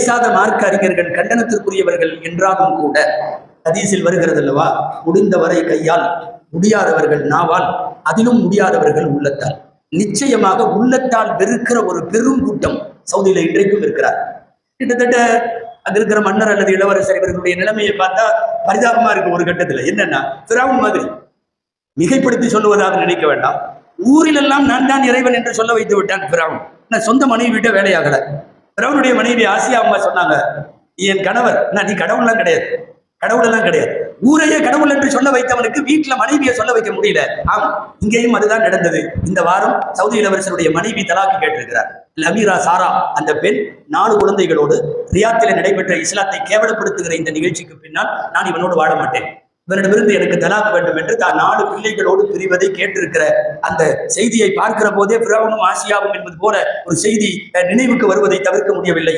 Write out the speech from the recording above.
பேசாத மார்க்க அறிஞர்கள் கண்டனத்திற்குரியவர்கள் என்றாலும் கூட ஹதீஸில் வருகிறது அல்லவா, முடிந்தவரை கையால், முடியாதவர்கள் நாவால், அதிலும் முடியாதவர்கள் உள்ளத்தால். நிச்சயமாக உள்ளத்தால் வெறுக்கிற ஒரு பெரும் கூட்டம் சவுதியில இன்றைக்கும் இருக்கிறார். கிட்டத்தட்ட அங்க இருக்கிற மன்னர் அல்லது இளவரசர் இவர்களுடைய நிலைமையை பார்த்தா பரிதாபமா இருக்கு. ஒரு கட்டத்துல என்னன்னா, பிறவுன் மாதிரி மிகைப்படுத்தி சொல்லுவதாக நினைக்க வேண்டாம். ஊரிலெல்லாம் நான் தான் இறைவன் என்று சொல்ல வைத்து விட்டான் பிறவுன். சொந்த மனைவி விட்ட வேலையாகல. பிறவனுடைய மனைவி ஆசியா அம்மா சொன்னாங்க, என் கணவர், நீ கடவுள்லாம் கிடையாது, கடவுள் எல்லாம் கிடையாது. ஊரையே கடவுள் என்று சொல்ல வைத்தவனுக்கு வீட்டுல மனைவியை சொல்ல வைக்க முடியல. ஆம், இங்கேயும் அதுதான் நடந்தது. இந்த வாரம் சவுதி இளவரசருடைய மனைவி தலாக்கு கேட்டிருக்கிறார். அமீரா சாரா அந்த பெண் 4 குழந்தைகளோடு ரியாத்தில நடைபெற்ற இஸ்லாத்தை கேவலப்படுத்துகிற இந்த நிகழ்ச்சிக்கு பின்னால் நான் இவனோடு வாழ மாட்டேன், இவரிடமிருந்து எனக்கு தலாக்கு வேண்டும் என்று தான் 4 பிள்ளைகளோடு பிரிவதை கேட்டிருக்கிற அந்த செய்தியை பார்க்கிற போதே பிறவனும் ஆசியாவும் என்பது போல ஒரு செய்தி நினைவுக்கு வருவதை தவிர்க்க முடியவில்லை.